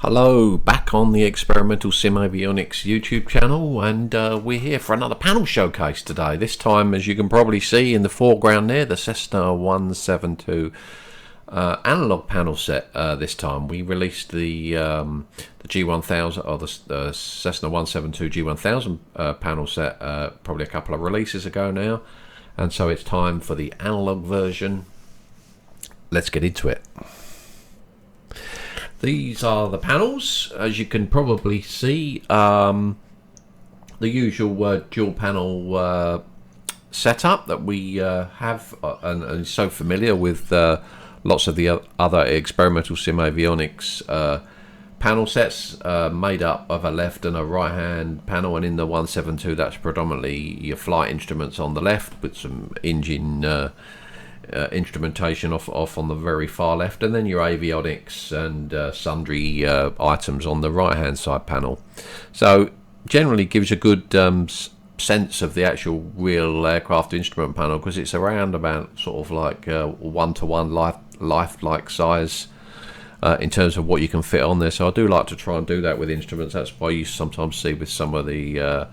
Hello, back on the Experimental Sim Avionics YouTube channel, and we're here for another panel showcase today. This time, as you can probably see in the foreground there, the Cessna 172 analog panel set. This time we released the G1000 or the Cessna 172 G1000 panel set probably a couple of releases ago now, and so it's time for the analog version. Let's get into it. These are the panels, as you can probably see. The usual dual panel setup that we have and is so familiar with lots of the other Experimental Sim Avionics panel sets, made up of a left and a right hand panel, and in the 172 that's predominantly your flight instruments on the left with some engine instrumentation off on the very far left, and then your avionics and sundry items on the right hand side panel. So generally gives a good sense of the actual real aircraft instrument panel, because it's around about sort of like 1-to-1 lifelike size in terms of what you can fit on there. So I do like to try and do that with instruments. That's why you sometimes see with some of the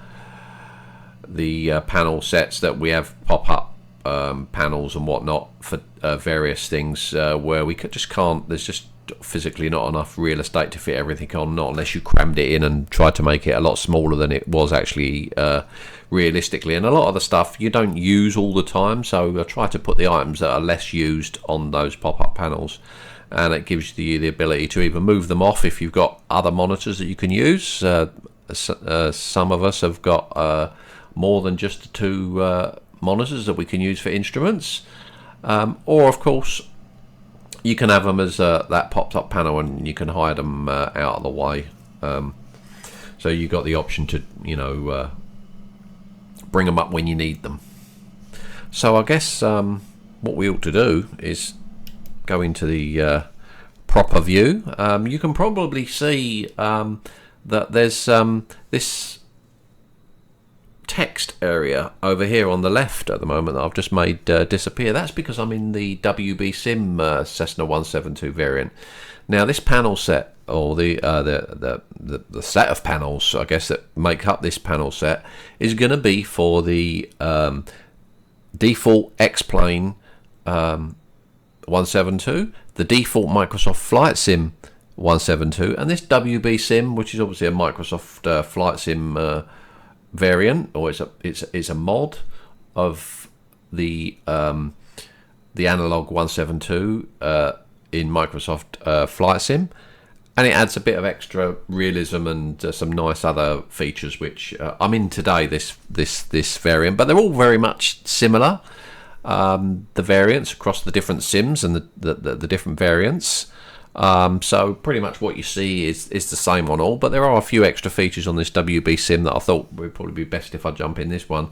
panel sets that we have pop-up panels and whatnot for various things where we just can't, there's just physically not enough real estate to fit everything on, not unless you crammed it in and tried to make it a lot smaller than it was actually realistically. And a lot of the stuff you don't use all the time, so I try to put the items that are less used on those pop-up panels, and it gives you the ability to either move them off if you've got other monitors that you can use. Some of us have got more than just the two monitors that we can use for instruments, or of course you can have them as that pops up panel, and you can hide them out of the way, so you've got the option to bring them up when you need them. So I guess what we ought to do is go into the proper view. You can probably see that there's this text area over here on the left at the moment that I've just made disappear. That's because I'm in the WB Sim Cessna 172 variant. Now this panel set, or the set of panels I guess that make up this panel set, is going to be for the default X-Plane 172, the default Microsoft Flight Sim 172, and this WB Sim, which is obviously a Microsoft Flight Sim variant, or it's a mod of the analog 172 in Microsoft Flight Sim, and it adds a bit of extra realism and some nice other features which I'm in today, this variant, but they're all very much similar, the variants across the different sims and the different variants. So pretty much what you see is the same on all, but there are a few extra features on this WB Sim that I thought would probably be best if I jump in this one,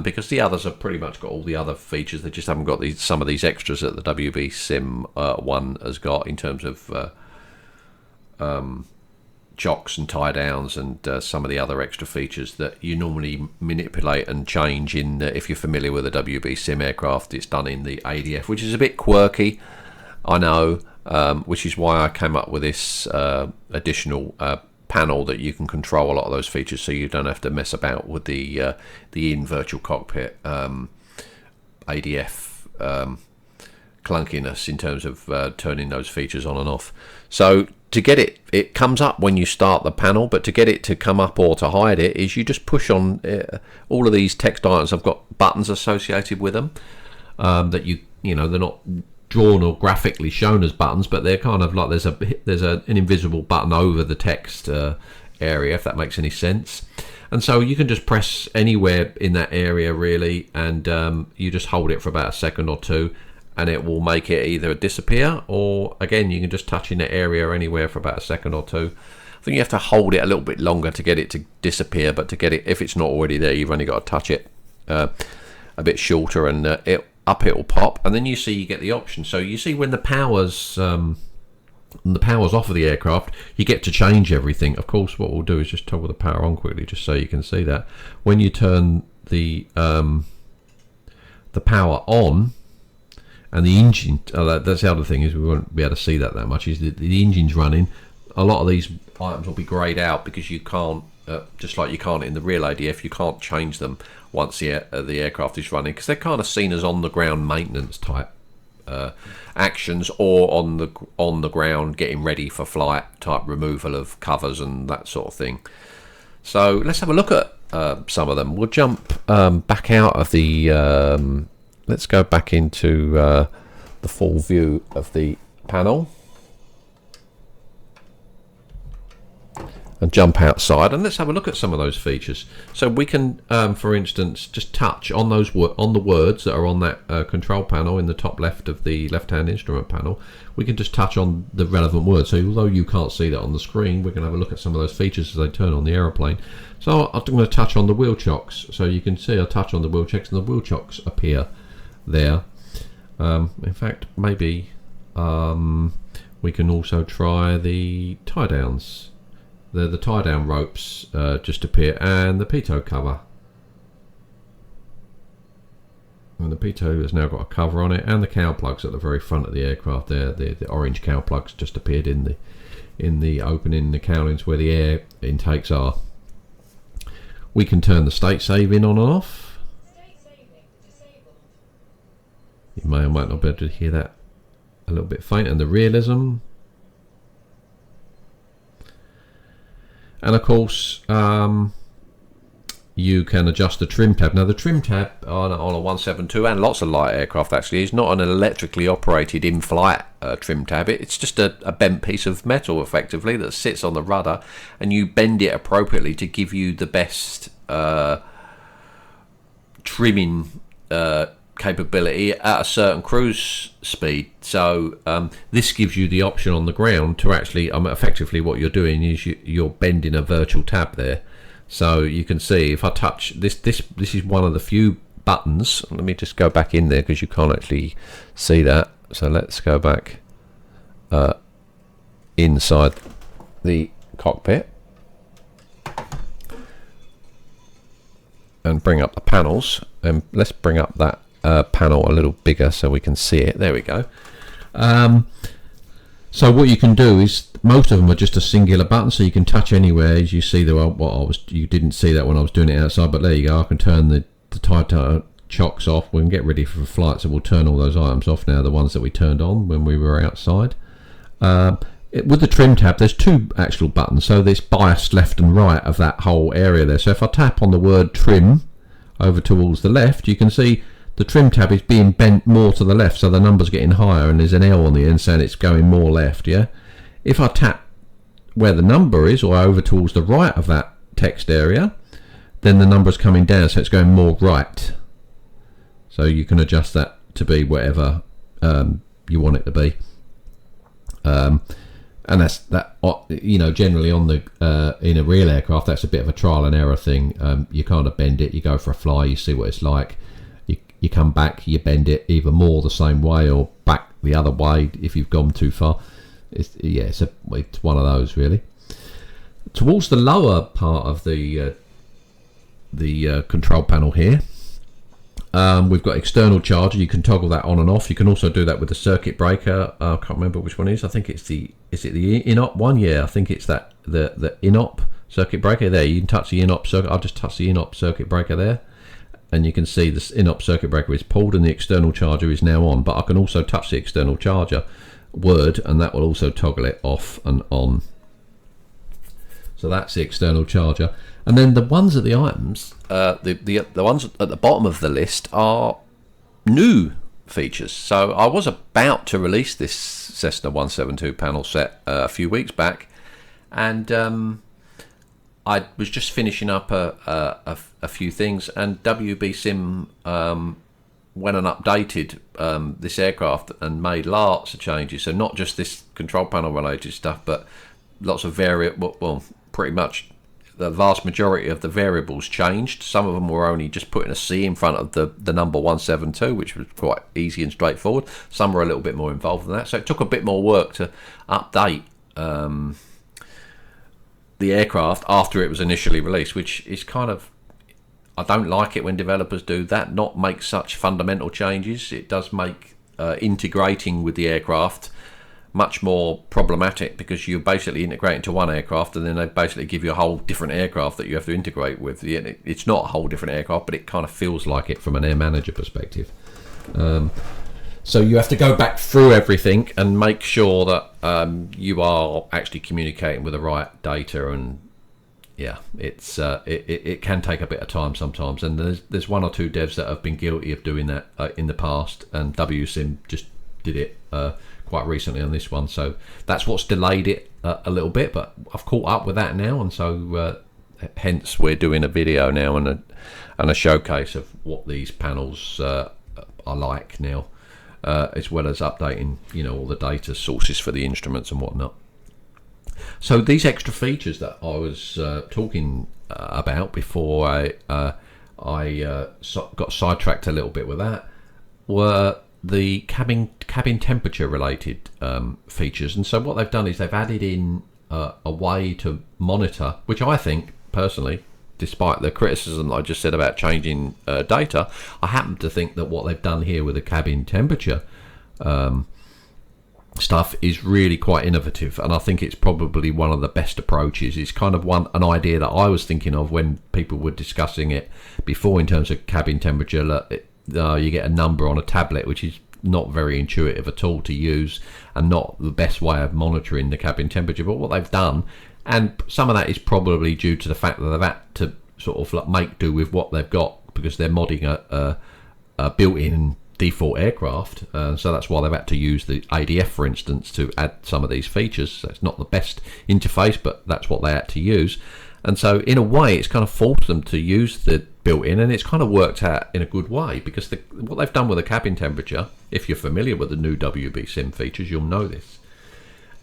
because the others have pretty much got all the other features. They just haven't got some of these extras that the WB Sim 1 has got in terms of chocks and tie downs and some of the other extra features that you normally manipulate and change in. If you're familiar with a WB Sim aircraft, it's done in the ADF, which is a bit quirky, I know. Which is why I came up with this additional panel that you can control a lot of those features, so you don't have to mess about with the in virtual cockpit ADF clunkiness in terms of turning those features on and off. So to get it comes up when you start the panel, but to get it to come up or to hide it is you just push on all of these text items. Have got buttons associated with them that they're not drawn or graphically shown as buttons, but they're kind of like there's an invisible button over the text area, if that makes any sense. And so you can just press anywhere in that area really, and you just hold it for about a second or two, and it will make it either disappear, or again you can just touch in that area anywhere for about a second or two. I think you have to hold it a little bit longer to get it to disappear, but to get it, if it's not already there, you've only got to touch it a bit shorter, and it will pop, and then you get the option. So you see when the power's off of the aircraft, you get to change everything. Of course, what we'll do is just toggle the power on quickly, just so you can see that. When you turn the power on, and the engine, that's the other thing, is we won't be able to see that much, is the engine's running. a lot of these items will be greyed out because you can't, just like you can't in the real ADF, you can't change them once the aircraft is running, because they're kind of seen as on the ground maintenance type actions, or on the ground getting ready for flight type removal of covers and that sort of thing. So let's have a look at some of them. We'll jump back out of the let's go back into the full view of the panel and jump outside, and let's have a look at some of those features. So we can, for instance, just touch on those on the words that are on that control panel in the top left of the left-hand instrument panel. We can just touch on the relevant words. So although you can't see that on the screen, we can have a look at some of those features as they turn on the aeroplane. So I'm going to touch on the wheel chocks. So you can see I touch on the wheel chocks, and the wheel chocks appear there. In fact, maybe we can also try the tie downs. The tie down ropes just appear, and the pitot cover. And the pitot has now got a cover on it, and the cowl plugs at the very front of the aircraft there. The orange cowl plugs just appeared in the opening, the cowlings where the air intakes are. We can turn the state saving on and off. State saving disabled. You may or might not be able to hear that a little bit faint, and the realism. And of course, you can adjust the trim tab. Now the trim tab on a 172 and lots of light aircraft actually is not an electrically operated in-flight trim tab. It's just a bent piece of metal effectively that sits on the rudder, and you bend it appropriately to give you the best trimming capability at a certain cruise speed. So this gives you the option on the ground to actually, effectively what you're doing is you're bending a virtual tab there. So you can see if I touch this is one of the few buttons. Let me just go back in there because you can't actually see that. So let's go back inside the cockpit and bring up the panels, and let's bring up that panel a little bigger so we can see it. There we go. So what you can do is, most of them are just a singular button, so you can touch anywhere. As you see, you didn't see that when I was doing it outside, but there you go. I can turn the tie chocks off. We can get ready for flight, so we'll turn all those items off now, the ones that we turned on when we were outside. With the trim tab, there's two actual buttons, so there's biased left and right of that whole area there. So if I tap on the word trim over towards the left, you can see the trim tab is being bent more to the left, so the number's getting higher, and there's an L on the end saying it's going more left. Yeah. If I tap where the number is, or over towards the right of that text area, then the number's coming down, so it's going more right. So you can adjust that to be whatever you want it to be. And that's that. Generally on the in a real aircraft, that's a bit of a trial and error thing. You kind of bend it, you go for a fly, you see what it's like. You come back, you bend it either more the same way or back the other way if you've gone too far. It's one of those really. Towards the lower part of the control panel here, we've got external charger. You can toggle that on and off. You can also do that with the circuit breaker. I can't remember which one it is. I think it's the INOP one. Yeah, I think it's the INOP circuit breaker. There, you can touch the INOP circuit. I'll just touch the INOP circuit breaker there, and you can see this INOP circuit breaker is pulled and the external charger is now on. But I can also touch the external charger word, and that will also toggle it off and on. So that's the external charger. And then the ones at the items, the ones at the bottom of the list are new features. So I was about to release this Cessna 172 panel set a few weeks back, and I was just finishing up a few things, and WB Sim went and updated this aircraft and made lots of changes. So not just this control panel related stuff, but lots of pretty much the vast majority of the variables changed. Some of them were only just putting a C in front of the number 172, which was quite easy and straightforward. Some were a little bit more involved than that, so it took a bit more work to update the aircraft after it was initially released, which is kind of, I don't like it when developers do that, not make such fundamental changes. It does make integrating with the aircraft much more problematic, because you basically integrate into one aircraft and then they basically give you a whole different aircraft that you have to integrate with. It's not a whole different aircraft, but it kind of feels like it from an air manager perspective. So you have to go back through everything and make sure that you are actually communicating with the right data, and yeah, it can take a bit of time sometimes, and there's one or two devs that have been guilty of doing that in the past, and WSIM just did it quite recently on this one, so that's what's delayed it a little bit, but I've caught up with that now, and so hence we're doing a video now and a showcase of what these panels are like now, as well as updating all the data sources for the instruments and whatnot. So these extra features that I was talking about before I got sidetracked a little bit with that were the cabin temperature related features. And so what they've done is they've added in a way to monitor, which I think personally, despite the criticism that I just said about changing data, I happen to think that what they've done here with the cabin temperature stuff is really quite innovative, and I think it's probably one of the best approaches. It's kind of an idea that I was thinking of when people were discussing it before in terms of cabin temperature. You get a number on a tablet, which is not very intuitive at all to use and not the best way of monitoring the cabin temperature. But what they've done, and some of that is probably due to the fact that they've had to sort of like make do with what they've got, because they're modding a built-in default aircraft, so that's why they've had to use the ADF, for instance, to add some of these features. So it's not the best interface, but that's what they had to use, and so in a way it's kind of forced them to use the built-in, and it's kind of worked out in a good way, because what they've done with the cabin temperature, if you're familiar with the new WBSim features, you'll know this,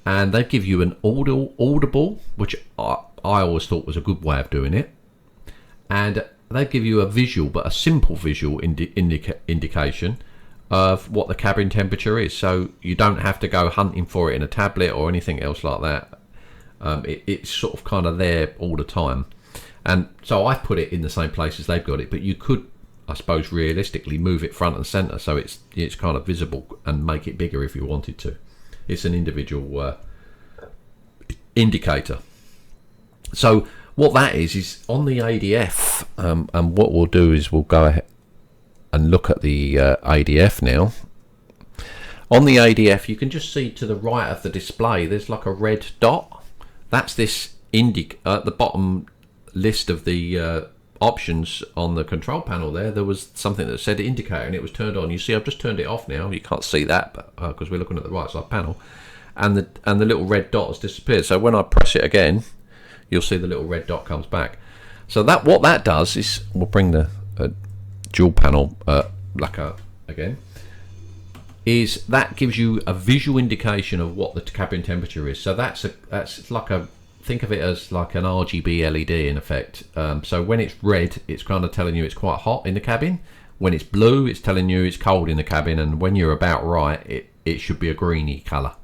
and they give you an audible, which I always thought was a good way of doing it, and they give you a visual, but a simple visual indication of what the cabin temperature is, so you don't have to go hunting for it in a tablet or anything else like that. It's sort of kind of there all the time, and so I've put it in the same place as they've got it, but you could, I suppose, realistically move it front and center so it's kind of visible and make it bigger if you wanted to. It's an individual indicator. So what that is on the ADF, and what we'll do is we'll go ahead and look at the ADF now. On the ADF, you can just see to the right of the display there's like a red dot. That's this the bottom list of the options on the control panel there was something that said indicator, and it was turned on. You see I've just turned it off now. You can't see that, but because we're looking at the right side panel, and the little red dot has disappeared. So when I press it again, you'll see the little red dot comes back. So what that does is, we'll bring the dual panel lacquer again, is that gives you a visual indication of what the cabin temperature is. So that's like think of it as like an RGB LED in effect. So when it's red, it's kind of telling you it's quite hot in the cabin. When it's blue, it's telling you it's cold in the cabin, and when you're about right, it should be a greeny colour.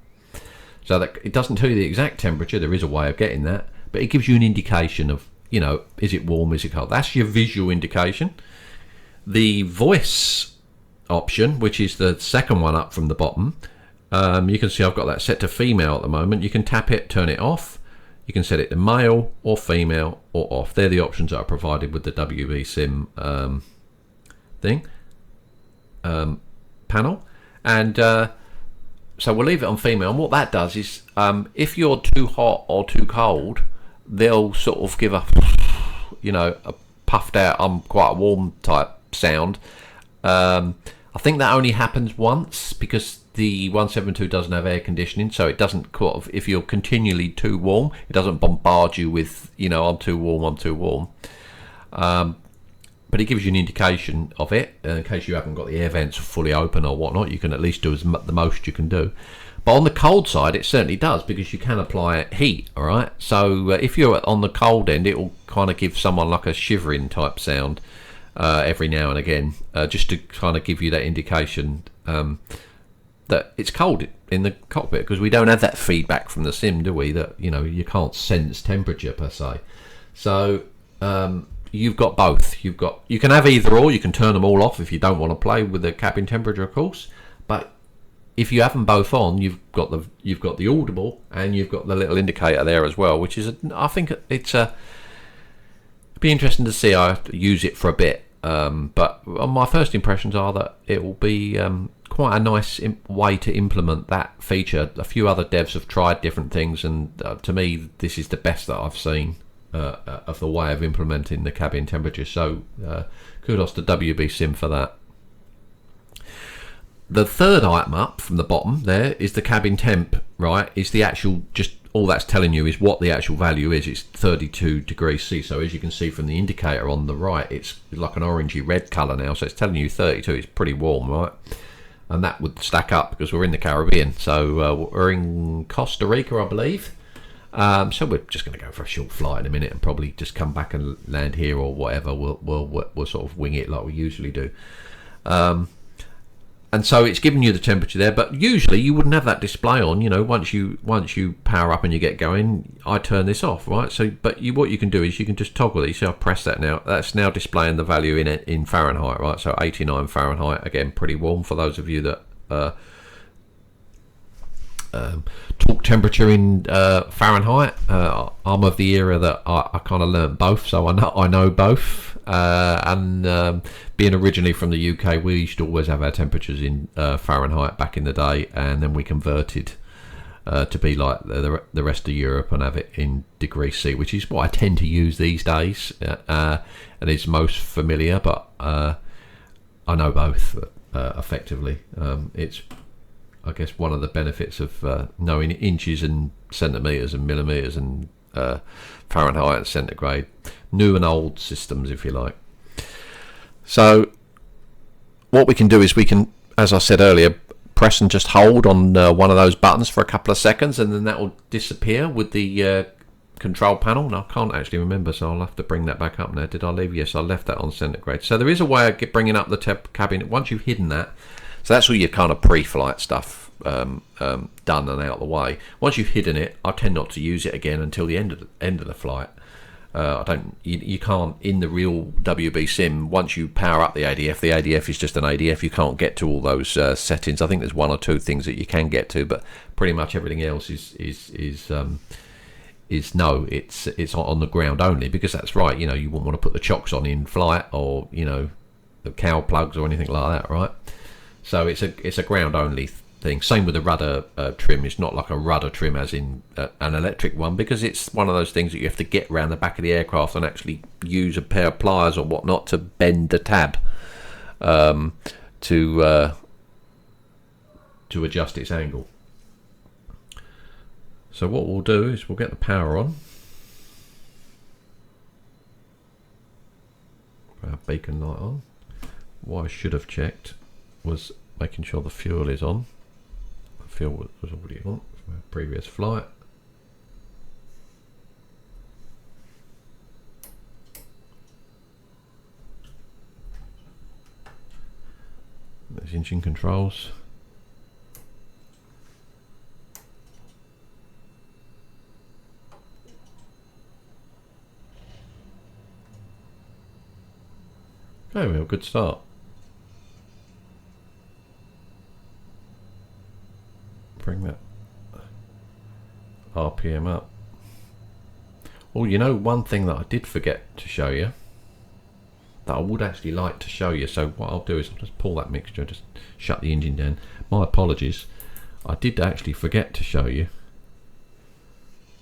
So that it doesn't tell you the exact temperature. There is a way of getting that, but it gives you an indication of, is it warm, is it cold? That's your visual indication. The voice option, which is the second one up from the bottom, you can see I've got that set to female at the moment. You can tap it, turn it off. You can set it to male or female or off. They're the options that are provided with the WBSim panel. And so we'll leave it on female. And what that does is, if you're too hot or too cold, they'll sort of give a puffed out, I'm quite warm type sound. I think that only happens once, because the 172 doesn't have air conditioning, so it doesn't, if you're continually too warm, it doesn't bombard you with, I'm too warm. But it gives you an indication of it, in case you haven't got the air vents fully open or whatnot. You can at least do the most you can do. But on the cold side, it certainly does, because you can apply heat, all right? So if you're on the cold end, it will kind of give someone like a shivering type sound every now and again, just to kind of give you that indication that it's cold in the cockpit, because we don't have that feedback from the sim, do we? That you can't sense temperature per se. So you've got both. You can have either or. You can turn them all off if you don't want to play with the cabin temperature, of course. But if you have them both on, you've got the audible and you've got the little indicator there as well, which is I think it's it'd be interesting to see. I have to use it for a bit, but my first impressions are that it will be quite a nice way to implement that feature. A few other devs have tried different things, and to me, this is the best that I've seen of the way of implementing the cabin temperature. So kudos to WB Sim for that. The third item up from the bottom there is the cabin temp, right? Is the actual, just all that's telling you is what the actual value is. It's 32 degrees C. So as you can see from the indicator on the right, it's like an orangey red colour now. So it's telling you 32. It's pretty warm, right? And that would stack up because we're in the Caribbean. So we're in Costa Rica, I believe. So we're just going to go for a short flight in a minute and probably just come back and land here or whatever. We'll sort of wing it like we usually do. And so it's giving you the temperature there, but usually you wouldn't have that display on. You know, once you power up and you get going, I turn this off, right? So, but what you can do is you can just toggle it. You see, I press that now. That's now displaying the value in Fahrenheit, right? So 89 Fahrenheit, again, pretty warm for those of you that talk temperature in Fahrenheit. I'm of the era that I kind of learnt both, so I know both. And being originally from the UK, we used to always have our temperatures in Fahrenheit back in the day, and then we converted to be like the rest of Europe and have it in degrees C, which is what I tend to use these days, and is most familiar. But I know both effectively. It's, I guess, one of the benefits of knowing inches and centimetres and millimetres and Fahrenheit and centigrade, new and old systems, if you like. So what we can do is we can, as I said earlier, press and just hold on one of those buttons for a couple of seconds, and then that will disappear with the control panel. And I can't actually remember, so I'll have to bring that back up now. Did I leave? Yes, I left that on centigrade. So there is a way of bringing up the cabin once you've hidden that. So that's all your kind of pre-flight stuff done and out of the way. Once you've hidden it, I tend not to use it again until the end of the flight. You can't, in the real WB Sim, once you power up the ADF is just an ADF. You can't get to all those settings. I think there's one or two things that you can get to, but pretty much everything else is no. It's on the ground only, because that's right. You know, you wouldn't want to put the chocks on in flight, or you know, the cowl plugs or anything like that, right? So it's a ground only thing. Same with the rudder trim. It's not like a rudder trim as in an electric one, because it's one of those things that you have to get around the back of the aircraft and actually use a pair of pliers or whatnot to bend the tab to adjust its angle. So what we'll do is we'll get the power on. Put our beacon light on. What I should have checked was making sure the fuel is on. The fuel was already on from our previous flight. There's engine controls. Okay, we have a good start. Bring that RPM up. Oh, you know, one thing that I did forget to show you, that I would actually like to show you. So what I'll do is I'll just pull that mixture, just shut the engine down. My apologies. I did actually forget to show you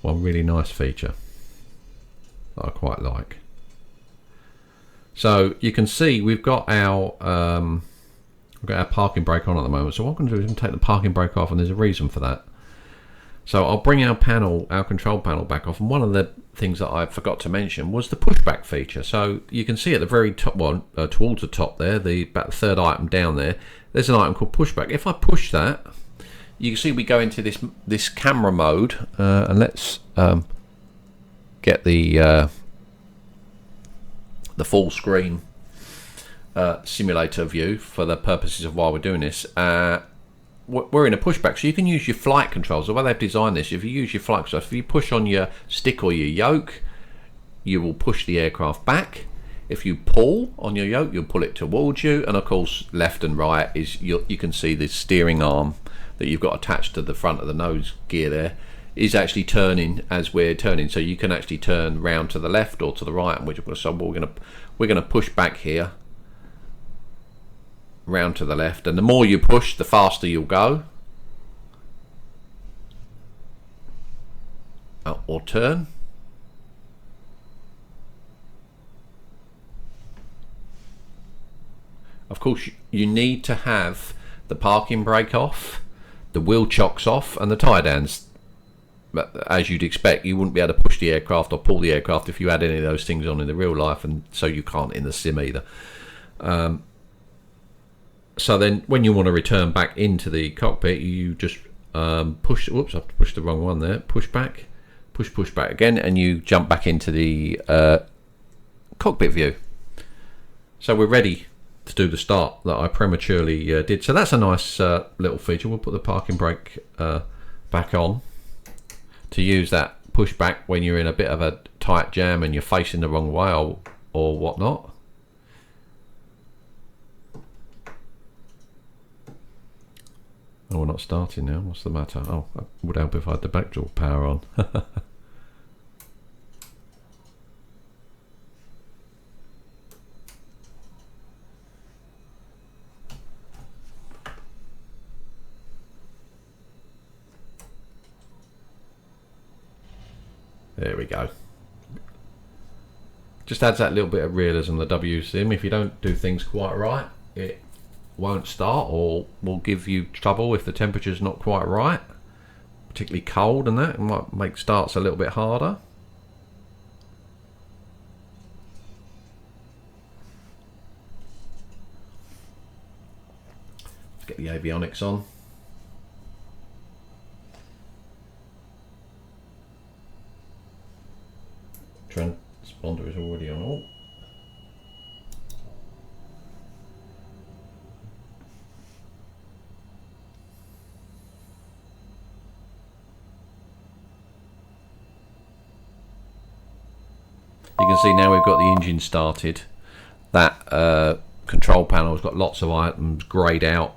one really nice feature that I quite like. So you can see we've got our parking brake on at the moment. So what I'm going to do is I'm going to take the parking brake off, and there's a reason for that. So I'll bring our control panel back off, and one of the things that I forgot to mention was the pushback feature. So you can see at the very top one, towards the top there, about the third item down there, there's an item called pushback. If I push that, you can see we go into this camera mode, and let's get the full screen simulator view for the purposes of why we're doing this. We're in a pushback, so you can use your flight controls. The way they've designed this, if you use your flight controls, if you push on your stick or your yoke, you will push the aircraft back. If you pull on your yoke, you'll pull it towards you, and of course left and right is you can see the steering arm that you've got attached to the front of the nose gear there is actually turning as we're turning, so you can actually turn round to the left or to the right, and so we're gonna push back here round to the left, and the more you push, the faster you'll go. Or turn. Of course, you need to have the parking brake off, the wheel chocks off, and the tie downs. But as you'd expect, you wouldn't be able to push the aircraft or pull the aircraft if you had any of those things on in the real life, and so you can't in the sim either. So then when you want to return back into the cockpit, you just push, whoops, I've pushed the wrong one there, push back, push back again, and you jump back into the cockpit view. So we're ready to do the start that I prematurely did. So that's a nice little feature. We'll put the parking brake back on to use that pushback when you're in a bit of a tight jam and you're facing the wrong way or whatnot. Oh, we're not starting now. What's the matter? Oh, it would help if I had the backdoor power on. There we go. Just adds that little bit of realism, the WSim. If you don't do things quite right, it won't start or will give you trouble if the temperature's not quite right, particularly cold, and that might make starts a little bit harder. Let's get the avionics on. Transponder is already on all. You can see now we've got the engine started. That control panel has got lots of items greyed out.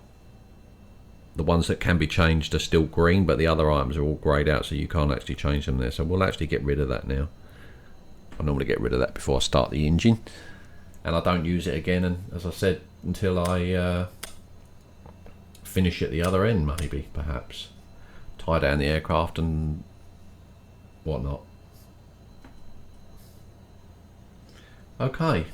The ones that can be changed are still green, but the other items are all greyed out, so you can't actually change them there. So we'll actually get rid of that now. I normally get rid of that before I start the engine, and I don't use it again, and as I said, until I finish at the other end, maybe, perhaps tie down the aircraft and whatnot. Okay.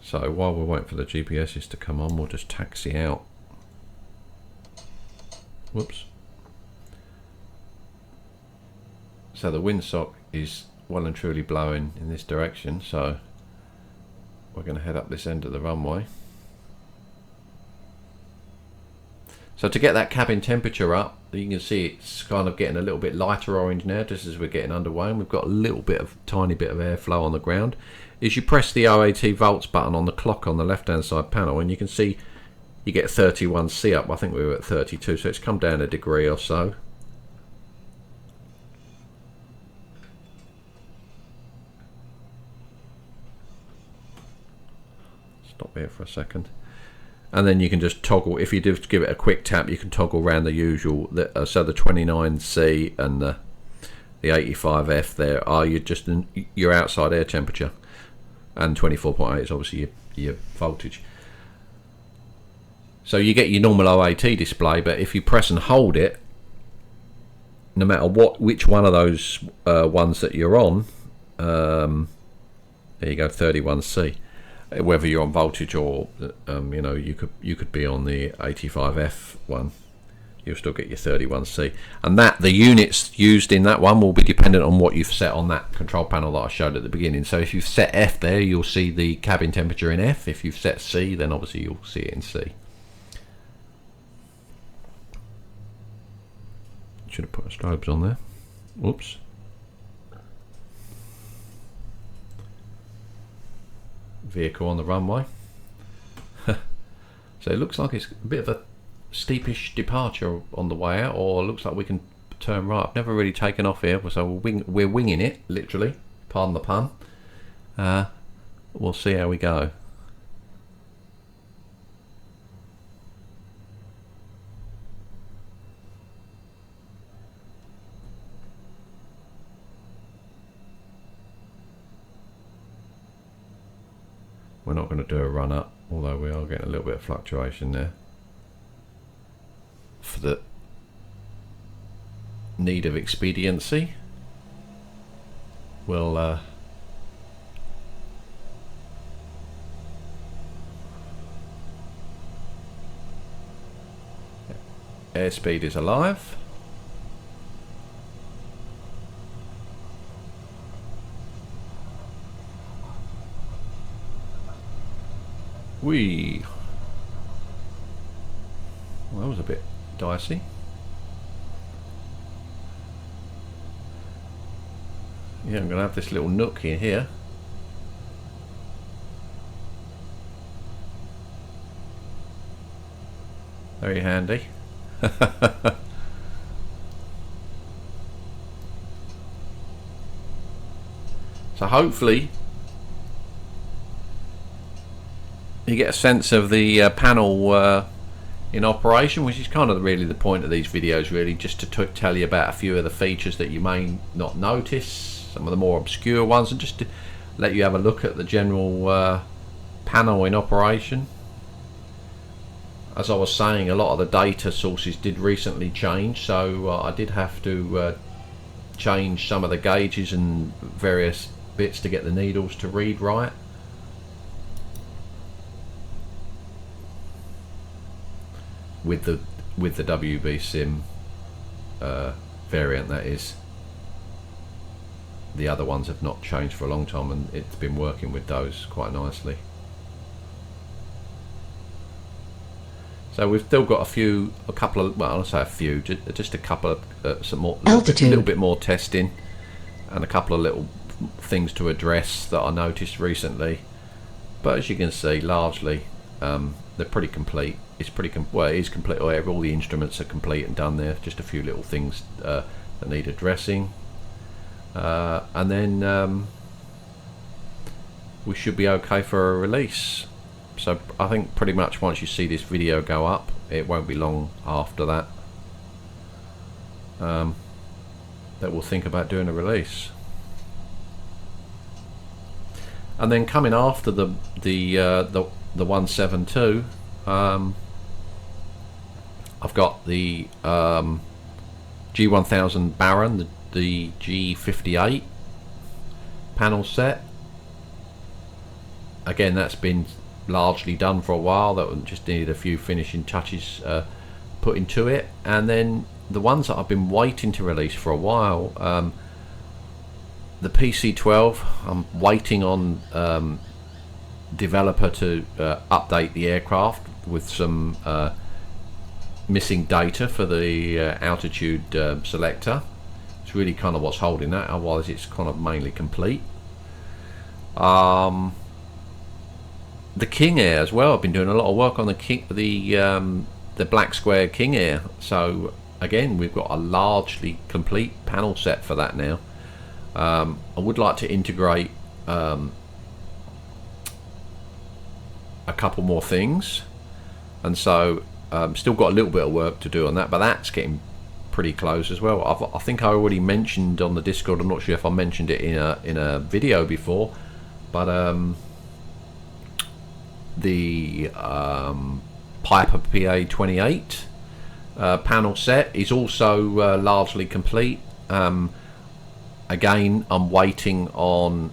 So while we're waiting for the GPSs to come on, we'll just taxi out. Whoops. So the windsock is well and truly blowing in this direction, so we're going to head up this end of the runway. So to get that cabin temperature up, you can see it's kind of getting a little bit lighter orange now, just as we're getting underway, and we've got a little bit of tiny bit of airflow on the ground. Is you press the OAT volts button on the clock on the left hand side panel, and you can see you get 31C up. I think we were at 32, so it's come down a degree or so. Stop here for a second, and then you can just toggle. If you do give it a quick tap, you can toggle around the usual. So the 29C and the 85F there are your outside air temperature, and 24.8 is obviously your voltage. So you get your normal OAT display, but if you press and hold it, no matter which one of those ones that you're on, there you go, 31C. Whether you're on voltage or you know, you could be on the 85F one, you'll still get your 31C. And that the units used in that one will be dependent on what you've set on that control panel that I showed at the beginning. So if you've set F there, you'll see the cabin temperature in F. If you've set C, then obviously you'll see it in C. Should have put strobes on there. Whoops. Vehicle on the runway. So it looks like it's a bit of a steepish departure on the way out, or it looks like we can turn right. I've never really taken off here, so we're winging it, literally, pardon the pun. We'll see how we go. We're not going to do a run up, although we are getting a little bit of fluctuation there. For the need of expediency, we'll airspeed is alive. Whee! Well, that was a bit dicey. Yeah, I'm going to have this little nook in here. Very handy. So hopefully you get a sense of the panel in operation, which is kind of really the point of these videos, really, just to tell you about a few of the features that you may not notice, some of the more obscure ones, and just to let you have a look at the general panel in operation. As I was saying, a lot of the data sources did recently change, so I did have to change some of the gauges and various bits to get the needles to read right. With the WB Sim variant, that is. The other ones have not changed for a long time, and it's been working with those quite nicely. So we've still got a couple of, well, I'll say a few, just a couple of some more, a little bit more testing, and a couple of little things to address that I noticed recently. But as you can see, largely they're pretty complete. It's pretty well, it is complete. All the instruments are complete and done there. Just a few little things that need addressing, and then we should be okay for a release. So I think pretty much once you see this video go up, it won't be long after that that we'll think about doing a release. And then coming after the 172, I've got the G1000 Baron, the G58 panel set. Again, that's been largely done for a while. That just needed a few finishing touches put into it. And then the ones that I've been waiting to release for a while, the PC12, I'm waiting on developer to update the aircraft with some missing data for the altitude selector. It's really kind of what's holding that, otherwise it's kind of mainly complete. The King Air as well, I've been doing a lot of work on the black square King Air, so again we've got a largely complete panel set for that now. I would like to integrate a couple more things, and so still got a little bit of work to do on that, but that's getting pretty close as well. I think I already mentioned on the Discord, I'm not sure if I mentioned it in a video before, but the Piper PA28 panel set is also largely complete. Again, I'm waiting on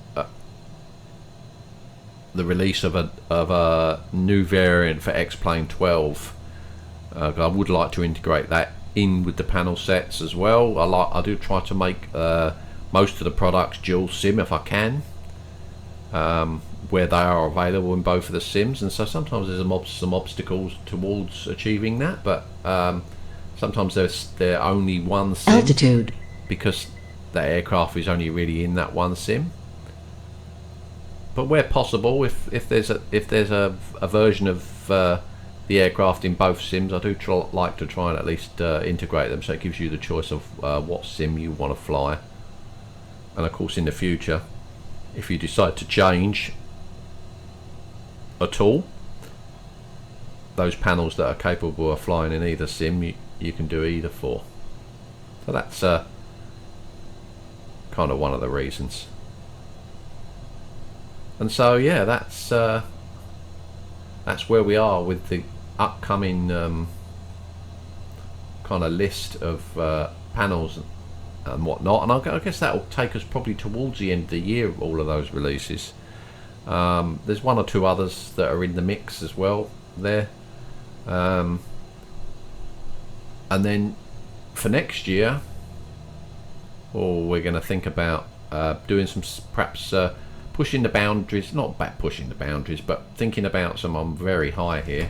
the release of a new variant for X-Plane 12. I would like to integrate that in with the panel sets as well. I do try to make most of the products dual SIM if I can, where they are available in both of the SIMs, and so sometimes there's some obstacles towards achieving that, but sometimes they're only one SIM altitude, because the aircraft is only really in that one SIM. But where possible, if there's a version of the aircraft in both sims. I do like to try and at least integrate them, so it gives you the choice of what sim you want to fly. And of course in the future, if you decide to change at all, those panels that are capable of flying in either sim, you can do either for. So that's kind of one of the reasons. And so yeah, that's where we are with the upcoming kind of list of panels and whatnot. And I guess that will take us probably towards the end of the year, all of those releases. There's one or two others that are in the mix as well there. And then for next year, we're going to think about doing some perhaps pushing the boundaries, not back pushing the boundaries, but thinking about some on very high here.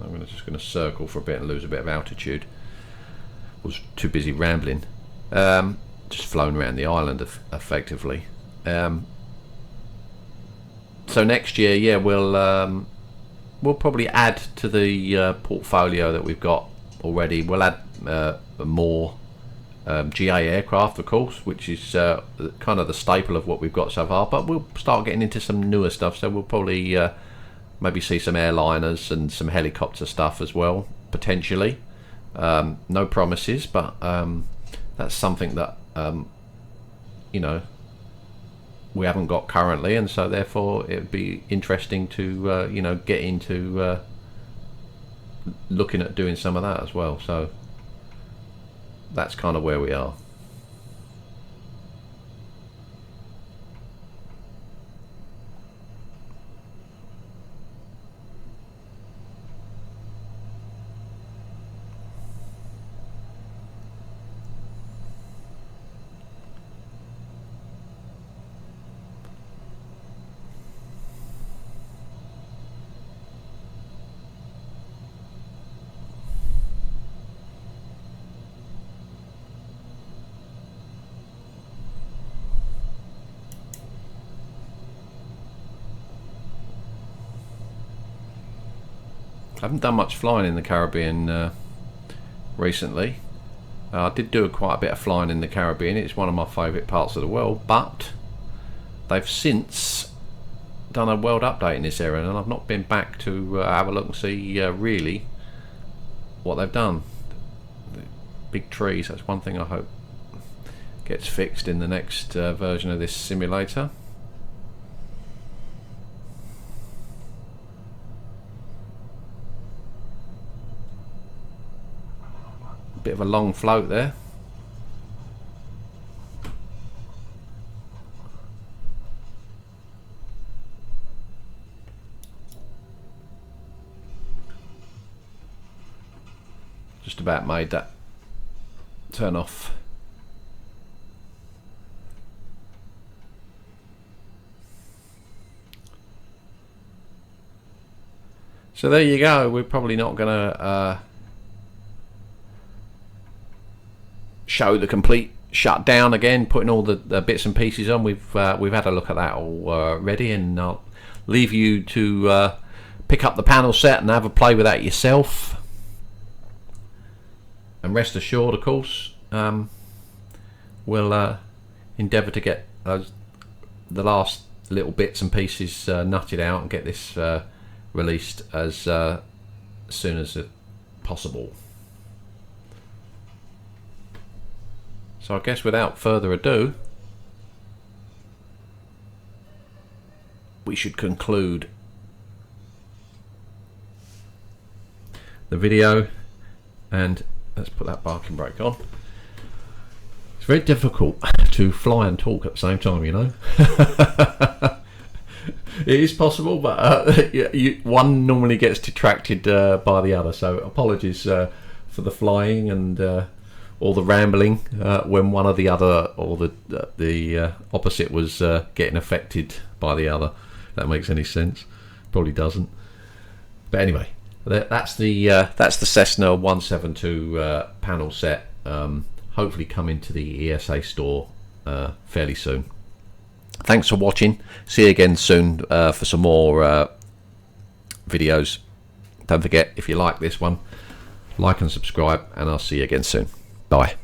I'm just going to circle for a bit and lose a bit of altitude. Was too busy rambling. Just flown around the island effectively. So next year, yeah, we'll probably add to the portfolio that we've got already. We'll add more GA aircraft, of course, which is kind of the staple of what we've got so far. But we'll start getting into some newer stuff. So we'll probably maybe see some airliners and some helicopter stuff as well, potentially. No promises, but that's something that you know, we haven't got currently, and so therefore it would be interesting to you know, get into looking at doing some of that as well. So that's kind of where we are. I haven't done much flying in the Caribbean recently. I did do quite a bit of flying in the Caribbean. It's one of my favourite parts of the world, but they've since done a world update in this area, and I've not been back to have a look and see really what they've done. The big trees, that's one thing I hope gets fixed in the next version of this simulator. Bit of a long float there. Just about made that turn off. So there you go. We're probably not gonna show the complete shutdown again, putting all the bits and pieces on. We've had a look at that already, and I'll leave you to pick up the panel set and have a play with that yourself. And rest assured, of course, we'll endeavour to get the last little bits and pieces nutted out and get this released as soon as possible. So I guess without further ado, we should conclude the video, and let's put that parking brake on. It's very difficult to fly and talk at the same time, you know. It is possible, but one normally gets detracted by the other, so apologies for the flying and or the rambling when one or the other, or the opposite was getting affected by the other. If that makes any sense? Probably doesn't. But anyway, that's the Cessna 172 panel set. Hopefully coming to the ESA store fairly soon. Thanks for watching. See you again soon for some more videos. Don't forget, if you like this one, like and subscribe, and I'll see you again soon. Bye.